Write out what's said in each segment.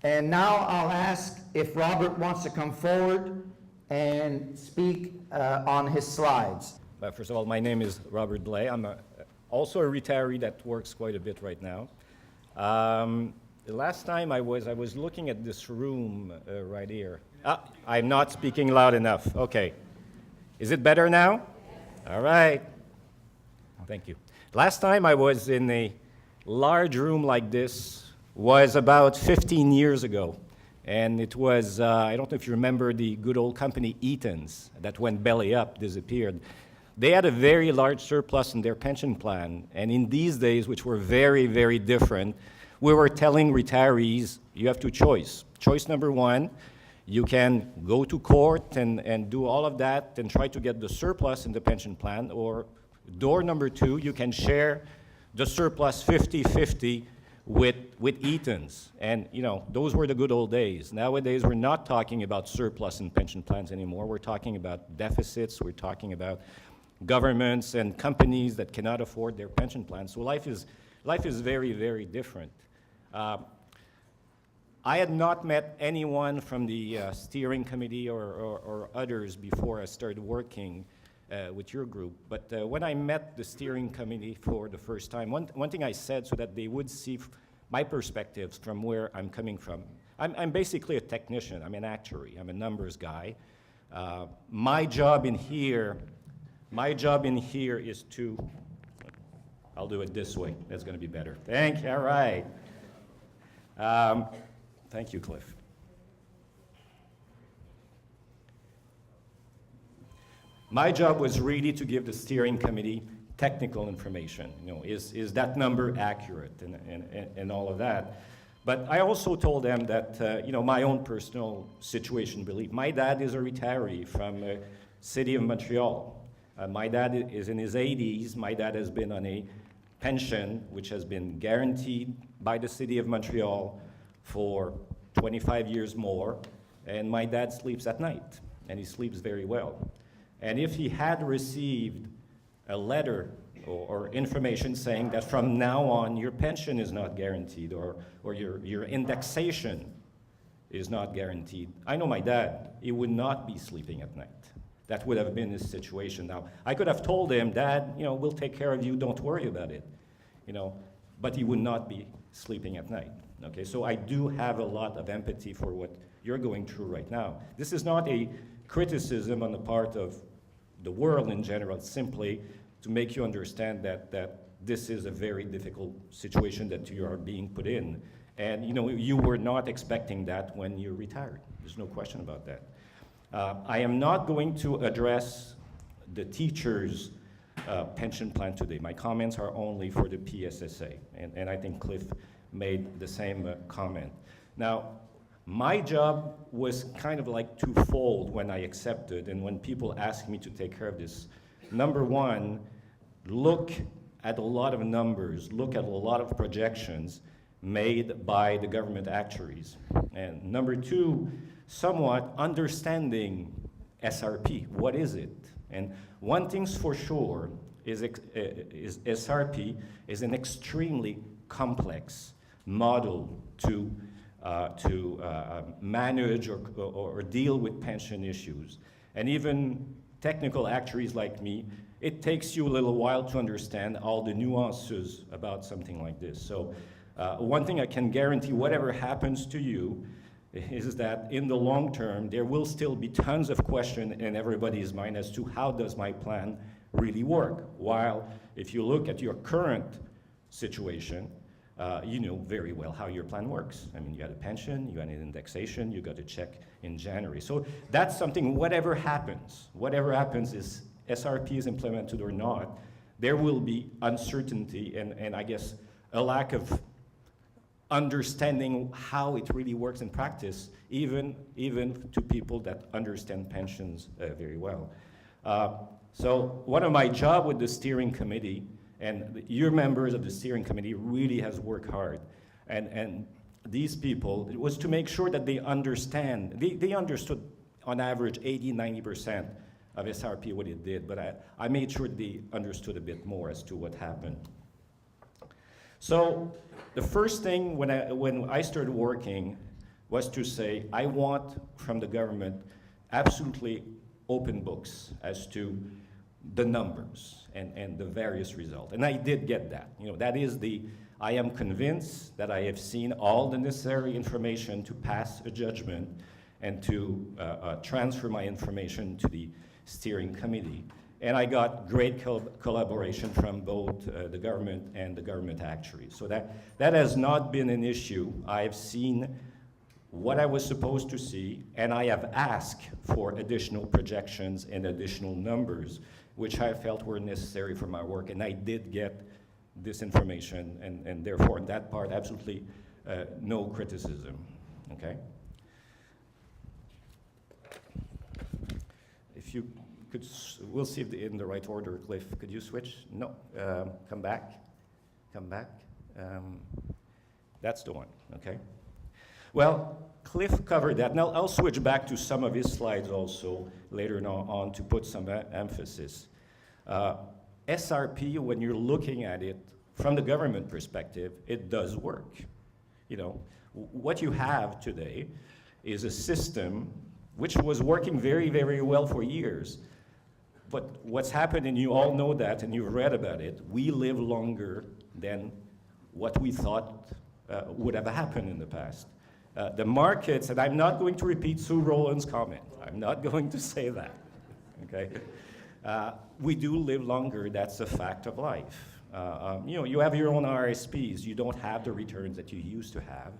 And now I'll ask if Robert wants to come forward and speak on his slides. First of all, my name is Robert Blais. I'm also a retiree that works quite a bit right now. The last time I was looking at this room right here. I'm not speaking loud enough. Okay. Is it better now? All right. Thank you. Last time I was in a large room like this was about 15 years ago. And it was, I don't know if you remember the good old company Eaton's that went belly up, disappeared. They had a very large surplus in their pension plan. And in these days, which were very, very different, we were telling retirees, you have two choices. Choice number one, you can go to court and do all of that and try to get the surplus in the pension plan, or door number two, you can share the surplus 50-50 with Eaton's. And you know, those were the good old days. Nowadays, we're not talking about surplus in pension plans anymore. We're talking about deficits. We're talking about governments and companies that cannot afford their pension plans. So life is very, very different. I had not met anyone from the steering committee or others before I started working with your group. But when I met the steering committee for the first time, one thing I said so that they would see my perspectives from where I'm coming from. I'm basically a technician. I'm an actuary. I'm a numbers guy. My job in here is to, I'll do it this way. That's going to be better. Thank you. All right. Thank you, Cliff. My job was really to give the steering committee technical information. You know, is that number accurate and all of that. But I also told them that, you know, my own personal situation belief. My dad is a retiree from the city of Montreal. My dad is in his 80s. My dad has been on a pension, which has been guaranteed by the city of Montreal for 25 years more. And my dad sleeps at night, and he sleeps very well. And if he had received a letter or information saying that from now on your pension is not guaranteed or your indexation is not guaranteed, I know my dad, he would not be sleeping at night. That would have been his situation. Now, I could have told him, Dad, you know, we'll take care of you, don't worry about it, you know, but he would not be sleeping at night. Okay, so I do have a lot of empathy for what you're going through right now. This is not a criticism on the part of the world in general, simply to make you understand that this is a very difficult situation that you are being put in. And you know, you were not expecting that when you retired. There's no question about that. I am not going to address the teachers' pension plan today. My comments are only for the PSSA, and I think Cliff made the same comment. Now, my job was kind of like twofold when I accepted and when people asked me to take care of this. Number one, look at a lot of numbers, look at a lot of projections made by the government actuaries. And number two, somewhat understanding SRP. What is it? And one thing's for sure is SRP is an extremely complex model to manage or deal with pension issues. And even technical actuaries like me, it takes you a little while to understand all the nuances about something like this. So one thing I can guarantee, whatever happens to you, is that in the long term, there will still be tons of questions in everybody's mind as to how does my plan really work. While if you look at your current situation, you know very well how your plan works. I mean, you got a pension, you got an indexation, you got a check in January. So that's something, whatever happens is SRP is implemented or not, there will be uncertainty and I guess a lack of understanding how it really works in practice, even to people that understand pensions very well. So one of my job with the steering committee, and your members of the steering committee really has worked hard, and these people, it was to make sure that they understand, they understood on average 80–90% of SRP what it did, but I made sure they understood a bit more as to what happened. So the first thing when I started working, was to say, I want from the government absolutely open books as to the numbers and the various results. And I did get that. You know, that is I am convinced that I have seen all the necessary information to pass a judgment and to transfer my information to the steering committee. And I got great collaboration from both the government and the government actuaries. So that has not been an issue. I've seen what I was supposed to see, and I have asked for additional projections and additional numbers, which I felt were necessary for my work, and I did get this information, and therefore, in that part, absolutely no criticism, okay? If you could, we'll see if in the right order, Cliff. Could you switch? No, come back, come back. That's the one, okay? Well, Cliff covered that. Now, I'll switch back to some of his slides also later on to put some emphasis. SRP, when you're looking at it from the government perspective, it does work. You know, what you have today is a system which was working very, very well for years. But what's happened, and you all know that, and you've read about it, we live longer than what we thought would have happened in the past. The markets, and I'm not going to repeat Sue Rowland's comment. I'm not going to say that, okay? We do live longer, that's a fact of life. You know, you have your own RSPs, you don't have the returns that you used to have.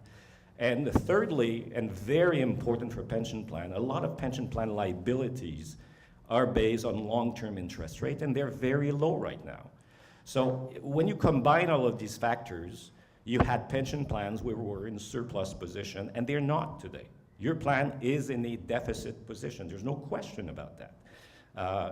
And thirdly, and very important for pension plan, a lot of pension plan liabilities are based on long-term interest rate, and they're very low right now. So when you combine all of these factors, you had pension plans where we were in surplus position, and they're not today. Your plan is in a deficit position. There's no question about that.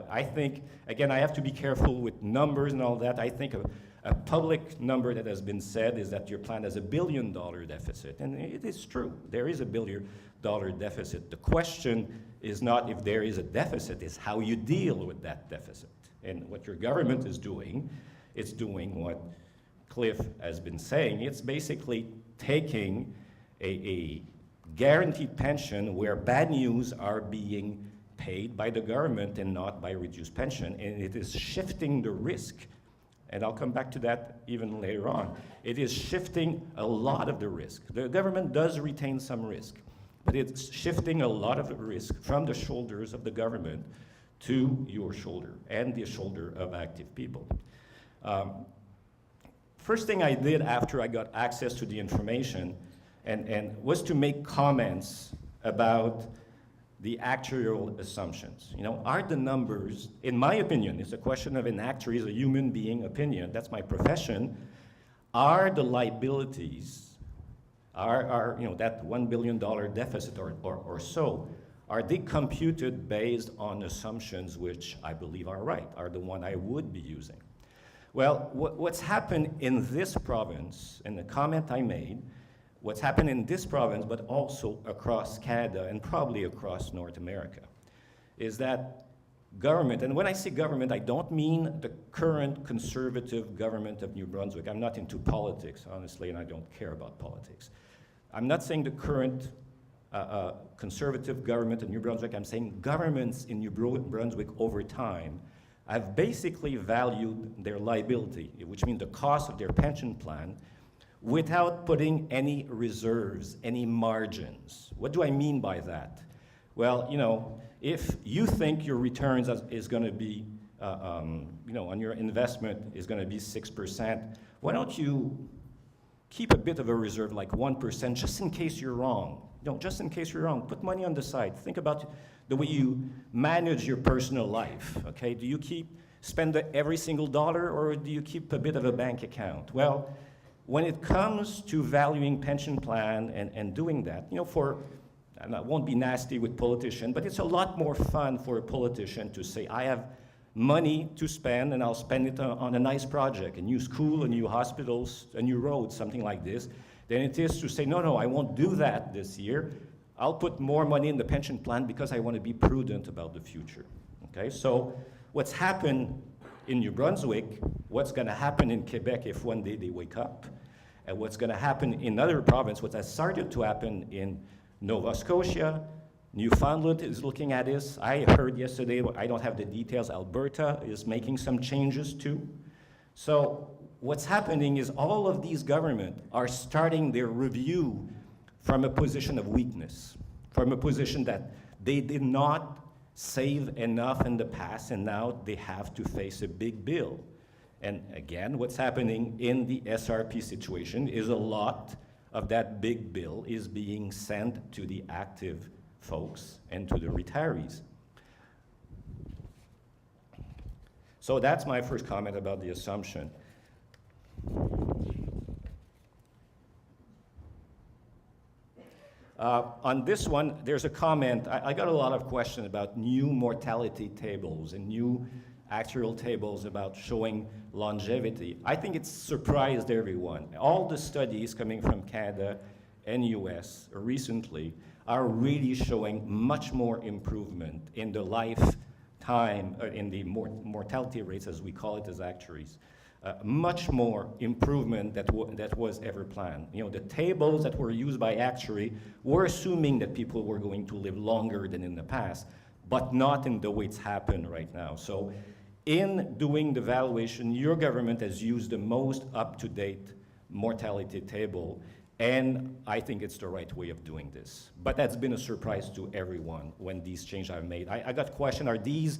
I think, again, I have to be careful with numbers and all that. I think a public number that has been said is that your plan has $1 billion deficit, and it is true. There is $1 billion deficit. The question is not if there is a deficit, it's how you deal with that deficit. And what your government is doing, it's doing what Cliff has been saying. It's basically taking a guaranteed pension where bad news are being paid by the government and not by reduced pension, and it is shifting the risk. And I'll come back to that even later on. It is shifting a lot of the risk. The government does retain some risk, but it's shifting a lot of the risk from the shoulders of the government to your shoulder and the shoulder of active people. First thing I did after I got access to the information and was to make comments about the actuarial assumptions. You know, are the numbers, in my opinion, it's a question of an actuary, is a human being opinion, that's my profession, are the liabilities, are you know, that $1 billion deficit or so, are they computed based on assumptions which I believe are right, are the one I would be using? Well, what's happened in this province, and the comment I made, what's happened in this province, but also across Canada and probably across North America, is that government, and when I say government, I don't mean the current conservative government of New Brunswick. I'm not into politics, honestly, and I don't care about politics. I'm not saying the current conservative government of New Brunswick. I'm saying governments in New Brunswick over time have basically valued their liability, which means the cost of their pension plan, without putting any reserves, any margins. What do I mean by that? Well, you know, if you think your returns is going to be, you know, on your investment is going to be 6%, why don't you keep a bit of a reserve, like 1%, just in case you're wrong? You know, just in case you're wrong, put money on the side. Think about the way you manage your personal life, okay? Do you spend every single dollar, or do you keep a bit of a bank account? Well, when it comes to valuing pension plan and doing that, you know, and I won't be nasty with politicians, but it's a lot more fun for a politician to say, I have money to spend and I'll spend it on a nice project, a new school, a new hospitals, a new road, something like this, than it is to say, no, I won't do that this year. I'll put more money in the pension plan because I want to be prudent about the future, okay? So what's happened in New Brunswick, what's going to happen in Quebec if one day they wake up, and what's going to happen in other provinces, what has started to happen in Nova Scotia, Newfoundland is looking at this. I heard yesterday, I don't have the details, Alberta is making some changes too. So what's happening is all of these governments are starting their review from a position of weakness, from a position that they did not save enough in the past, and now they have to face a big bill. And again, what's happening in the SRP situation is a lot of that big bill is being sent to the active folks and to the retirees. So that's my first comment about the assumption. On this one, there's a comment. I got a lot of questions about new mortality tables and new actuarial tables about showing longevity. I think it's surprised everyone. All the studies coming from Canada and US recently are really showing much more improvement in the lifetime, in the mortality rates, as we call it as actuaries. Much more improvement that was ever planned. You know, the tables that were used by actuary were assuming that people were going to live longer than in the past, but not in the way it's happened right now. So in doing the valuation, your government has used the most up-to-date mortality table, and I think it's the right way of doing this. But that's been a surprise to everyone when these changes are made. I got questioned, are these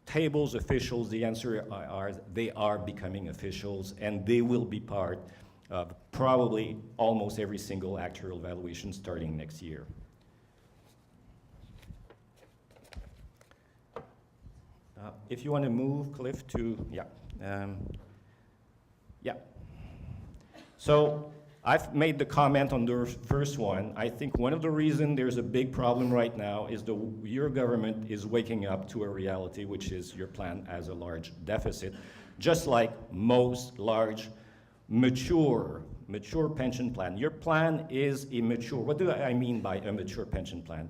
tables officials? The answer are they are becoming officials, and they will be part of probably almost every single actuarial valuation starting next year. If you want to move, Cliff, to, yeah. Yeah. So I've made the comment on the first one. I think one of the reasons there's a big problem right now is your government is waking up to a reality, which is your plan has a large deficit, just like most large, mature pension plan. Your plan is immature. What do I mean by a mature pension plan?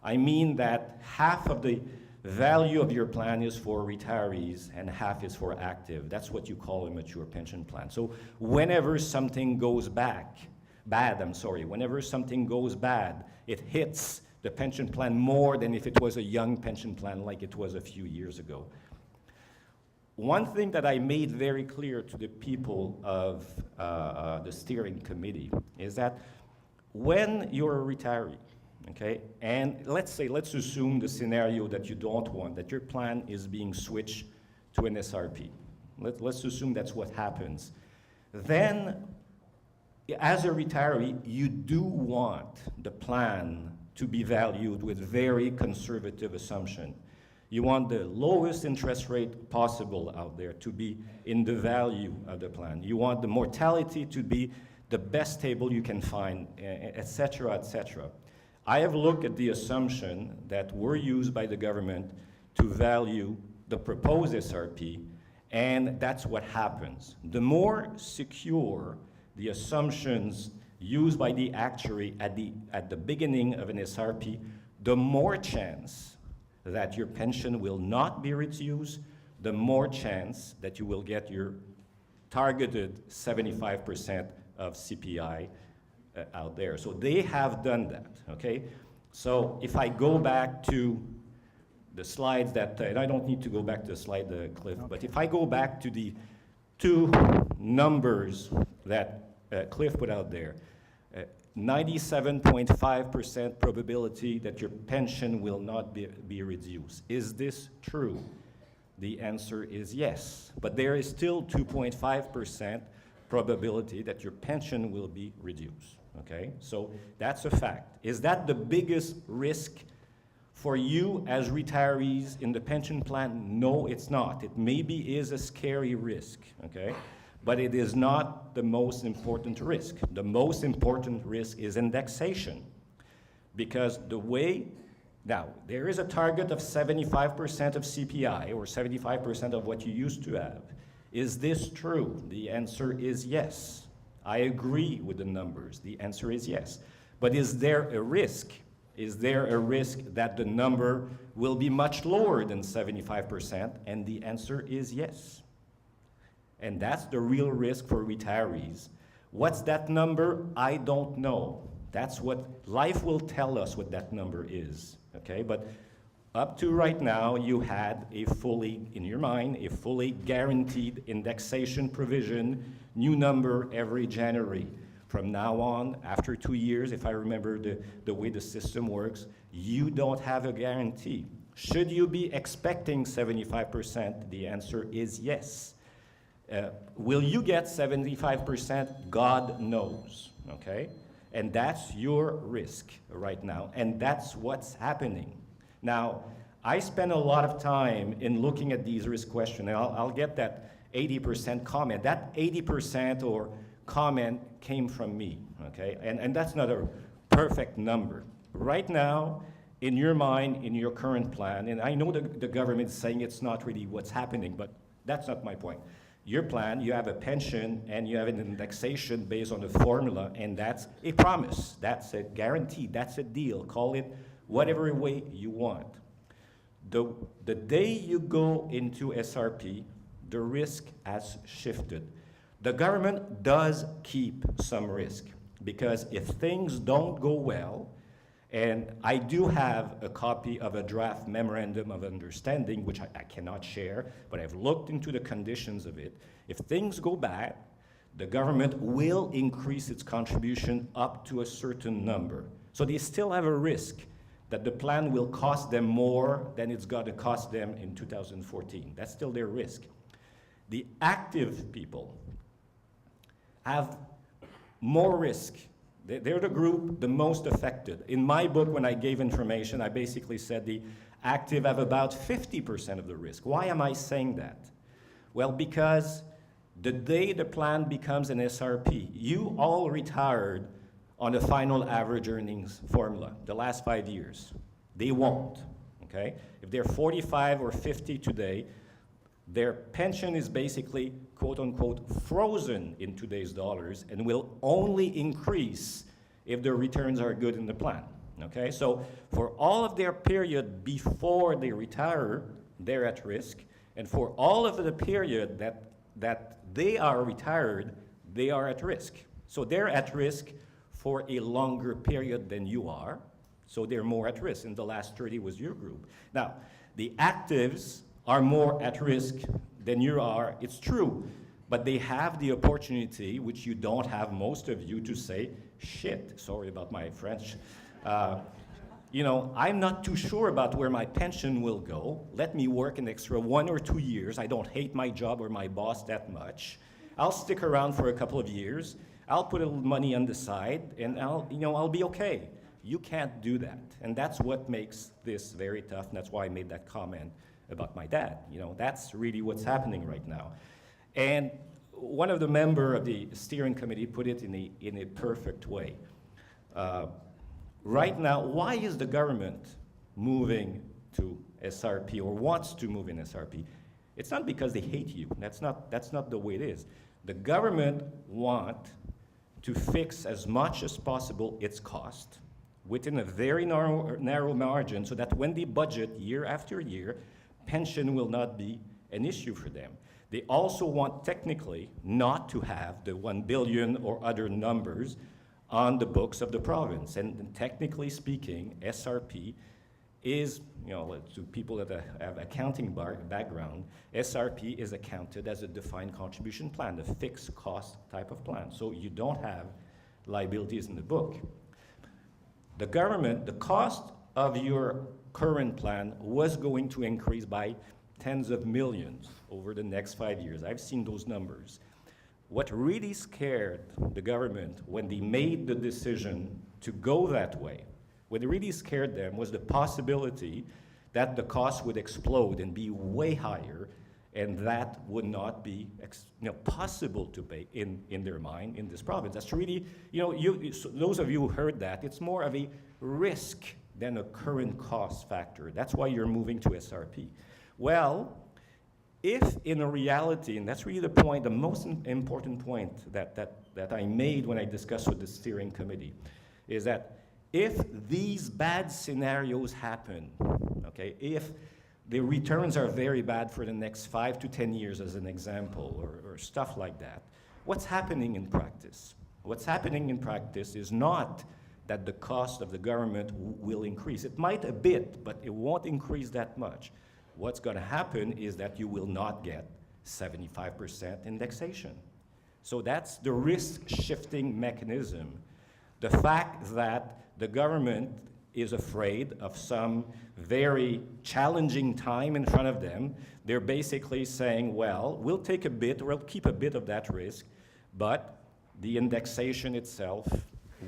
I mean that half of the value of your plan is for retirees and half is for active. That's what you call a mature pension plan. So whenever something goes whenever something goes bad, it hits the pension plan more than if it was a young pension plan like it was a few years ago. One thing that I made very clear to the people of the steering committee is that when you're a retiree, okay, and let's assume the scenario that you don't want, that your plan is being switched to an SRP. Let's assume that's what happens. Then, as a retiree, you do want the plan to be valued with very conservative assumption. You want the lowest interest rate possible out there to be in the value of the plan. You want the mortality to be the best table you can find, et cetera, et cetera. I have looked at the assumption that were used by the government to value the proposed SRP, and that's what happens. The more secure the assumptions used by the actuary at the beginning of an SRP, the more chance that your pension will not be reduced, the more chance that you will get your targeted 75% of CPI out there. So they have done that, okay? So if I go back to the slides that, and I don't need to go back to the slide, Cliff, okay, but if I go back to the two numbers that Cliff put out there, 97.5% probability that your pension will not be reduced. Is this true? The answer is yes, but there is still 2.5% probability that your pension will be reduced. Okay, so that's a fact. Is that the biggest risk for you as retirees in the pension plan? No, it's not. It maybe is a scary risk, okay? But it is not the most important risk. The most important risk is indexation. Because the way, now, there is a target of 75% of CPI, or 75% of what you used to have. Is this true? The answer is yes. I agree with the numbers. The answer is yes. But is there a risk? Is there a risk that the number will be much lower than 75%? And the answer is yes. And that's the real risk for retirees. What's that number? I don't know. That's what life will tell us what that number is, okay? But up to right now, you had a fully, in your mind, a fully guaranteed indexation provision, new number every January. From now on, after 2 years, if I remember the way the system works, you don't have a guarantee. Should you be expecting 75%? The answer is yes. Will you get 75%? God knows, okay? And that's your risk right now, and that's what's happening. Now, I spend a lot of time in looking at these risk questions, and I'll get that 80% comment. That 80% or comment came from me, okay? And that's not a perfect number. Right now, in your mind, in your current plan, and I know the government is saying it's not really what's happening, but that's not my point. Your plan, you have a pension and you have an indexation based on a formula, and that's a promise, that's a guarantee, that's a deal. Call it whatever way you want. The day you go into SRP, the risk has shifted. The government does keep some risk, because if things don't go well, and I do have a copy of a draft memorandum of understanding, which I cannot share, but I've looked into the conditions of it. If things go bad, the government will increase its contribution up to a certain number. So they still have a risk that the plan will cost them more than it's going to cost them in 2014. That's still their risk. The active people have more risk. They're the group the most affected. In my book, when I gave information, I basically said the active have about 50% of the risk. Why am I saying that? Well, because the day the plan becomes an SRP, you all retired on a final average earnings formula, the last 5 years. They won't, okay? If they're 45 or 50 today, their pension is basically, quote unquote, frozen in today's dollars and will only increase if their returns are good in the plan, okay? So for all of their period before they retire, they're at risk. And for all of the period that they are retired, they are at risk. So they're at risk for a longer period than you are, so they're more at risk. In the last 30 was your group. Now, the actives are more at risk than you are, it's true, but they have the opportunity, which you don't have, most of you, to say, shit, sorry about my French, you know, I'm not too sure about where my pension will go. Let me work an extra 1 or 2 years. I don't hate my job or my boss that much. I'll stick around for a couple of years. I'll put a little money on the side, and I'll be okay. You can't do that, and that's what makes this very tough, and that's why I made that comment about my dad. You know, that's really what's happening right now. And one of the members of the steering committee put it in a perfect way. Right now, why is the government moving to SRP or wants to move in SRP? It's not because they hate you. That's not the way it is. The government wants to fix as much as possible its cost within a very narrow margin, so that when they budget year after year, pension will not be an issue for them. They also want technically not to have the 1 billion or other numbers on the books of the province. And technically speaking, SRP is, you know, to people that have accounting background, SRP is accounted as a defined contribution plan, a fixed cost type of plan. So you don't have liabilities in the book. The government, the cost of your current plan was going to increase by tens of millions over the next 5 years. I've seen those numbers. What really scared the government when they made the decision to go that way, what really scared them was the possibility that the cost would explode and be way higher, and that would not be possible to pay in their mind in this province. That's really, so those of you who heard that, it's more of a risk than a current cost factor. That's why you're moving to SRP. Well, if in a reality, and that's really the point, the most important point that I made when I discussed with the steering committee, is that if these bad scenarios happen, okay, if the returns are very bad for the next 5 to 10 years as an example, or stuff like that, what's happening in practice? What's happening in practice is not that the cost of the government will increase. It might a bit, but it won't increase that much. What's going to happen is that you will not get 75% indexation. So that's the risk-shifting mechanism. The fact that the government is afraid of some very challenging time in front of them, they're basically saying, well, we'll take a bit, we'll keep a bit of that risk, but the indexation itself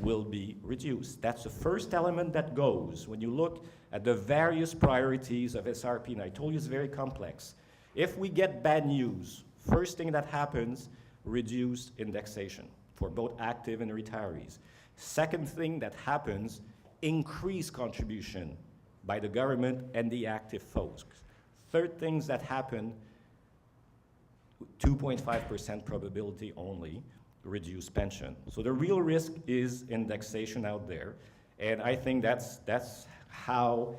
will be reduced. That's the first element that goes when you look at the various priorities of SRP, and I told you it's very complex. If we get bad news, first thing that happens, reduced indexation for both active and retirees. Second thing that happens, increased contribution by the government and the active folks. Third things that happen, 2.5% probability only, reduced pension. So the real risk is indexation out there, and I think that's how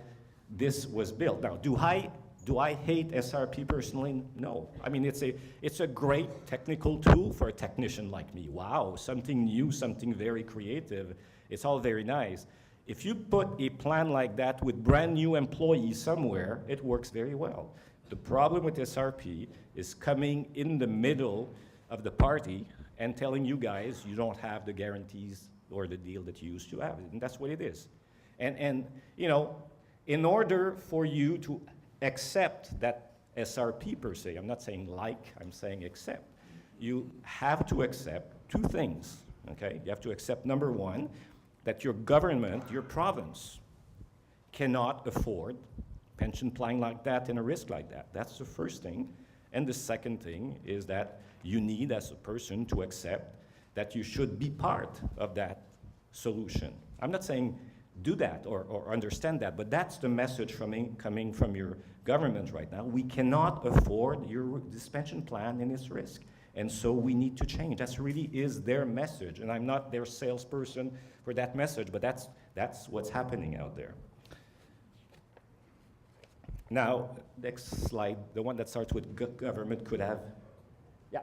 this was built. Now, do I hate SRP personally? No. I mean, it's a great technical tool for a technician like me. Wow, something new, something very creative. It's all very nice. If you put a plan like that with brand new employees somewhere, it works very well. The problem with SRP is coming in the middle of the party and telling you guys you don't have the guarantees or the deal that you used to have, and that's what it is. And you know, in order for you to accept that SRP per se, I'm not saying like, I'm saying accept, you have to accept two things, okay? You have to accept, number one, that your government, your province, cannot afford pension plan like that and a risk like that. That's the first thing. And the second thing is that you need, as a person, to accept that you should be part of that solution. I'm not saying do that or understand that, but that's the message coming from your government right now. We cannot afford this pension plan and its risk. And so we need to change. That really is their message. And I'm not their salesperson for that message, but that's what's happening out there. Now, next slide, the one that starts with government could have. Yeah.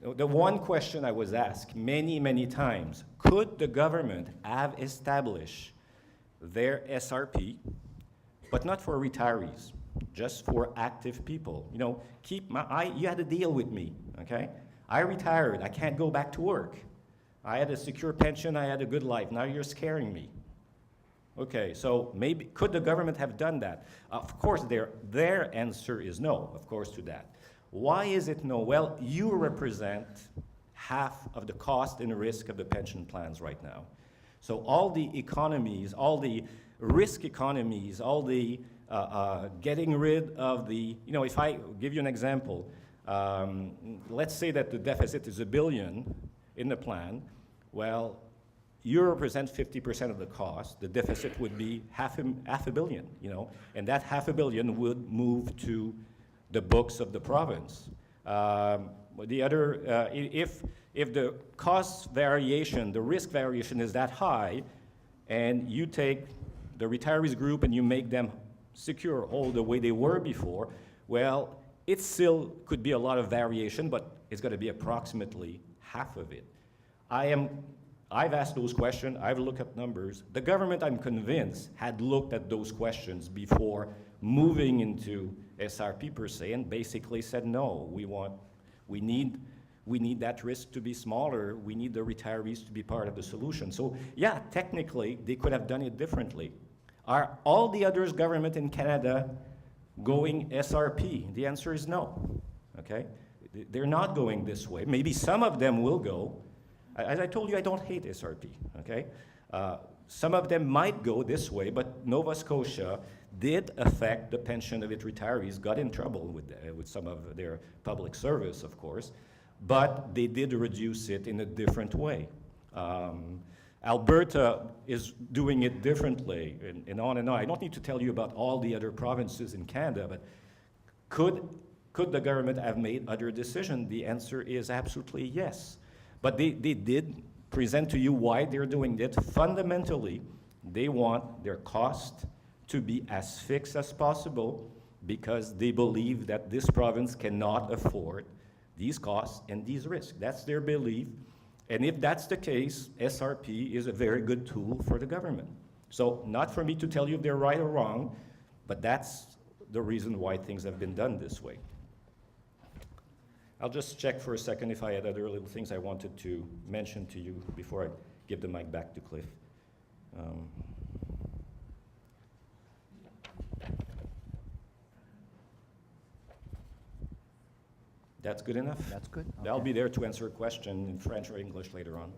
The one question I was asked many, many times, could the government have established their SRP, but not for retirees, just for active people? You know, you had a deal with me, okay? I retired, I can't go back to work. I had a secure pension, I had a good life, now you're scaring me. Okay, so maybe, could the government have done that? Of course, their answer is no, of course, to that. Why is it no? Well, you represent half of the cost and risk of the pension plans right now. So all the economies, all the risk economies, all the getting rid of the, you know, if I give you an example, let's say that the deficit is $1 billion in the plan. Well, you represent 50% of the cost. The deficit would be half a billion, you know, and that $500 million would move to the books of the province. The other, if the cost variation, the risk variation is that high, and you take the retirees group and you make them secure all the way they were before, well, it still could be a lot of variation, but it's going to be approximately half of it. I've asked those questions, I've looked at numbers. The government, I'm convinced, had looked at those questions before moving into SRP per se, and basically said, no, we need that risk to be smaller, we need the retirees to be part of the solution. So yeah, technically, they could have done it differently. Are all the others government in Canada going SRP? The answer is no, okay? They're not going this way. Maybe some of them will go. As I told you, I don't hate SRP, okay? Some of them might go this way, but Nova Scotia did affect the pension of its retirees, got in trouble with some of their public service, of course, but they did reduce it in a different way. Alberta is doing it differently, and on and on. I don't need to tell you about all the other provinces in Canada, but could the government have made other decisions? The answer is absolutely yes. But they did present to you why they're doing it. Fundamentally, they want their cost to be as fixed as possible because they believe that this province cannot afford these costs and these risks. That's their belief. And if that's the case, SRP is a very good tool for the government. So not for me to tell you if they're right or wrong, but that's the reason why things have been done this way. I'll just check for a second if I had other little things I wanted to mention to you before I give the mic back to Cliff. That's good enough? That's good. I'll Okay. be there to answer a question in French or English later on.